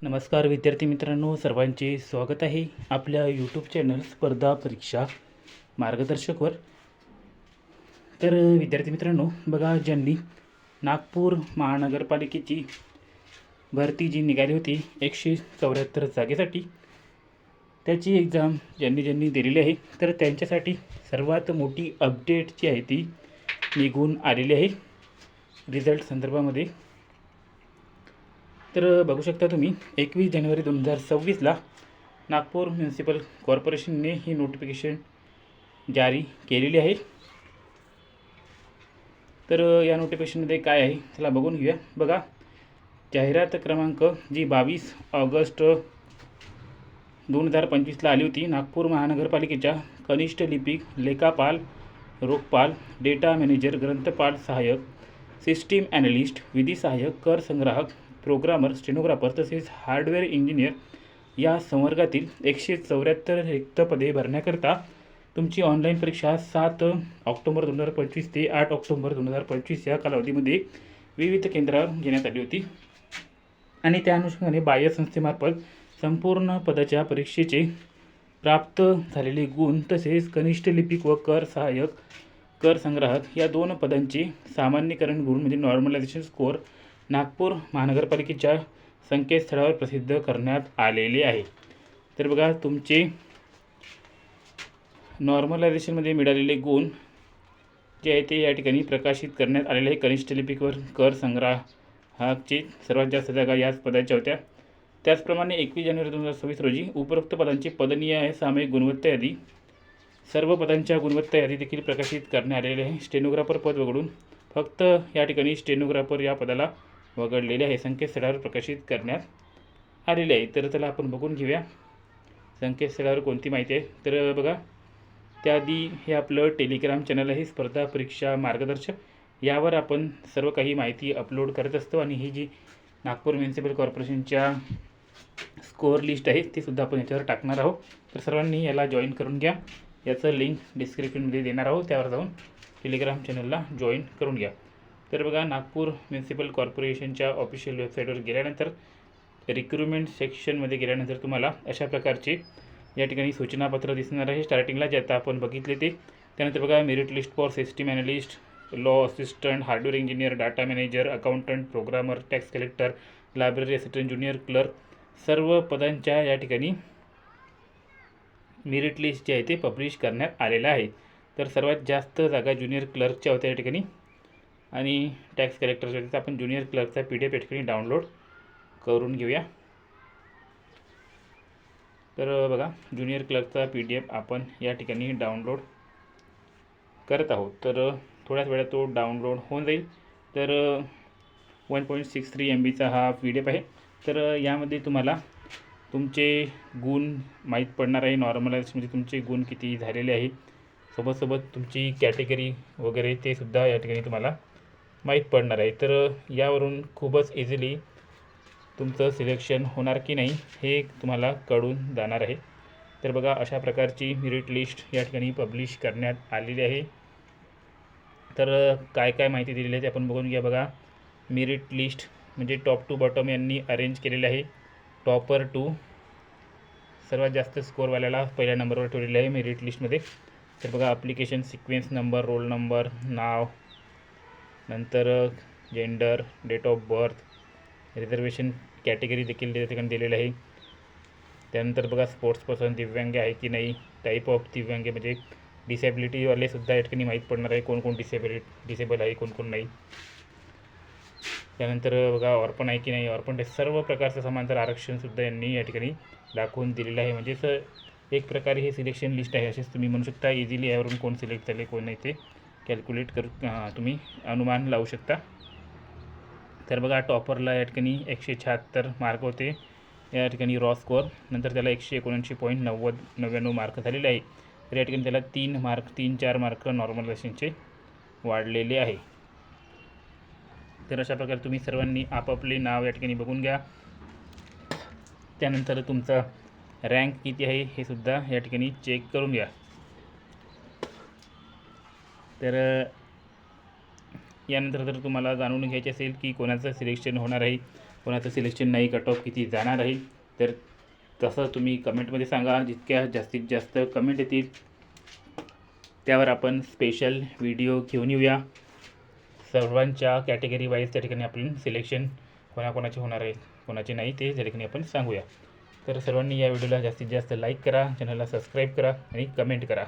नमस्कार विद्यार्थी मित्रांनो, सर्वांचे स्वागत आहे आपल्या यूट्यूब चॅनल स्पर्धा परीक्षा मार्गदर्शकवर. तर विद्यार्थी मित्रांनो, बघा, ज्यांनी नागपूर महानगरपालिकेची भरती जी निघाली होती 174 जागेसाठी, त्याची एक्झाम ज्यांनी दिलेली आहे, तर त्यांच्यासाठी सर्वात मोठी अपडेट जी आहे ती निघून आलेली आहे रिझल्ट संदर्भामध्ये. तर बघू शकता तुम्ही, 21 जानेवारी 2026ला नागपूर म्युनिसिपल कॉर्पोरेशनने ही नोटिफिकेशन जारी केलेली आहे. तर या नोटिफिकेशनमध्ये काय आहे त्याला बघून घेऊया. बघा, जाहिरात क्रमांक जी 22 ऑगस्ट 2025ला आली होती. नागपूर महानगरपालिकेच्या कनिष्ठ लिपिक, लेखापाल, रोखपाल, डेटा मॅनेजर, ग्रंथपाल सहाय्यक, सिस्टीम ॲनालिस्ट, विधी सहाय्यक, कर संग्राहक, प्रोग्रामर, स्टेनोग्राफर तसेच हार्डवेअर इंजिनियर या संवर्गातील 174 रिक्त पदे भरण्याकरता तुमची ऑनलाईन परीक्षा 7 ऑक्टोबर 2025 ते 8 ऑक्टोबर 2025 या कालावधीमध्ये विविध केंद्रावर घेण्यात आली होती. आणि त्या अनुषंगाने बाह्य संस्थेमार्फत संपूर्ण पदाच्या परीक्षेचे प्राप्त झालेले गुण तसेच कनिष्ठ लिपिक व कर सहाय्यक, कर संग्राहक या 2 पदांचे सामान्यीकरण गुण म्हणजे नॉर्मलायझेशन स्कोअर नागपूर महानगरपालिकेच्या संकेतस्थळावर प्रसिद्ध करण्यात आलेले आहे. तर बघा, तुमचे नॉर्मलायझेशनमध्ये मिळालेले गुण जे आहे ते या ठिकाणी प्रकाशित करण्यात आलेले आहे. कनिष्ठ लिपिकवर कर संग्राहकचे सर्वात जास्त जागा याच पदाच्या होत्या. त्याचप्रमाणे 21 जानेवारी 2026 रोजी उपरोक्त पदांची पदनिहाय सामायिक गुणवत्ता यादी, सर्व पदांच्या गुणवत्ता यादी देखील प्रकाशित करण्यात आलेले आहे. स्टेनोग्राफर पद वगळून फक्त या ठिकाणी स्टेनोग्राफर या पदाला वगळलेले आहे. संकेतस्थळावर प्रकाशित करण्यात आलेले आहे. तर त्याला आपण बघून घेऊया संकेतस्थळावर कोणती माहिती आहे. तर बघा, त्याआधी हे आपलं टेलिग्राम चॅनल आहे स्पर्धा परीक्षा मार्गदर्शक. यावर आपण सर्व काही माहिती अपलोड करत असतो आणि ही जी नागपूर म्युनिसिपल कॉर्पोरेशनच्या स्कोअर लिस्ट आहे ती सुद्धा आपण याच्यावर टाकणार आहोत. तर सर्वांनी याला जॉईन करून घ्या. याचं लिंक डिस्क्रिप्शनमध्ये देणार आहोत, त्यावर जाऊन टेलिग्राम चॅनलला जॉईन करून घ्या. तर बघा, नागपूर म्युनिसिपल कॉर्पोरेशनच्या ऑफिशियल वेबसाईटवर गेल्यानंतर रिक्रुटमेंट सेक्शनमध्ये गेल्यानंतर तुम्हाला अशा प्रकारचे या ठिकाणी सूचनापत्र दिसणार आहे. स्टार्टिंगला जे आता आपण बघितले ते. त्यानंतर बघा, merit list for system analyst, law assistant, hardware engineer, data manager, accountant, programmer, tax collector, library assistant, junior clerk, सर्व पदांच्या या ठिकाणी मेरिट लिस्ट जे आहे ते पब्लिश करण्यात आलेलं आहे. तर सर्वात जास्त जागा ज्युनियर क्लर्कच्या होत्या या ठिकाणी आणि टॅक्स कलेक्टरच्या होत्या. आपण ज्युनियर क्लर्कचा PDF या ठिकाणी डाउनलोड करून घेऊया. तर बघा, ज्युनियर क्लर्कचा PDF आपण या ठिकाणी डाउनलोड करत आहोत. तर थोड्याच वेळात तो डाउनलोड होऊन जाईल. तर 1.63 MBचा हा PDF आहे. तर यामध्ये तुम्हाला तुमचे गुण माहीत पडणार आहे. नॉर्मलायझेशनमध्ये तुमचे गुण किती झालेले आहे, सोबत तुमची कॅटेगरी वगैरे ते सुद्धा या ठिकाणी तुम्हाला माहीत पडणार आहे. तर यावरून खूपच इझिली तुमचं सिलेक्शन होणार की नाही हे तुम्हाला कळून जाणार आहे. तर बघा, अशा प्रकारची मेरिट लिस्ट या ठिकाणी पब्लिश करण्यात आलेली आहे. तर काय काय माहिती दिलेली आहे ते आपण बघून घ्या. बघा, मेरिट लिस्ट म्हणजे टॉप टू बॉटम यांनी अरेंज केलेलं आहे. टॉपर टू सर्वात जास्त स्कोअरवाल्याला पहिल्या नंबरवर ठेवलेलं आहे मेरिट लिस्टमध्ये. तर बघा, application sequence number, roll number, नाव, नंतर gender, date of birth, reservation category देखील त्या ठिकाणी दिलेलं आहे. त्यानंतर बघा, स्पोर्ट्स पर्सन दिव्यांग आहे की नाही, टाईप ऑफ दिव्यांग म्हणजे डिसेबिलिटीवालेसुद्धा या ठिकाणी माहीत पडणार आहे कोण डिसेबल आहे, कोण नाही. त्यानंतर बघा, ऑर्पन आहे की नाही, ऑर्पन ते सर्व प्रकारचं समांतर आरक्षणसुद्धा यांनी या ठिकाणी दाखवून दिलेलं आहे. म्हणजे एक प्रकारे हे सिलेक्शन लिस्ट आहे असेच तुम्ही म्हणू शकता. इझिली यावरून कोण सिलेक्ट झाले कोण नाही ते कॅल्क्युलेट करून तुम्ही अनुमान लावू शकता. तर बघा, टॉपरला या ठिकाणी 176 मार्क होते या ठिकाणी रॉ स्कोअर. नंतर त्याला 179.99 मार्क झालेले आहे. तर या ठिकाणी त्याला 3-4 मार्क नॉर्मलायझेशनचे वाढलेले आहे. तर अशा प्रकारे तुम्ही सर्वांनी आपापले नाव या ठिकाणी बघून घ्या. त्यानंतर तुमचा रँक किती आहे हे सुद्धा या ठिकाणी चेक करून घ्या. तर यानंतर जर तुम्हाला जाणून घ्यायचे असेल की कोणाचं सिलेक्शन होणार आहे कोणाचं सिलेक्शन नाही, कट ऑफ किती जाणार आहे, तर तसं तुम्ही कमेंटमध्ये सांगा. जितक्या जास्तीत जास्त कमेंट येतील त्यावर आपण स्पेशल व्हिडिओ घेऊन येऊया. सर्वांच्या कॅटेगरी वाईज त्या ठिकाणी आपण सिलेक्शन कोणाकोणाचे होणार आहे, कोणाचे नाही ते त्या ठिकाणी आपण सांगूया. तर सर्वांनी या व्हिडिओला जास्तीत जास्त लाईक करा, चॅनलला सबस्क्राईब करा आणि कमेंट करा.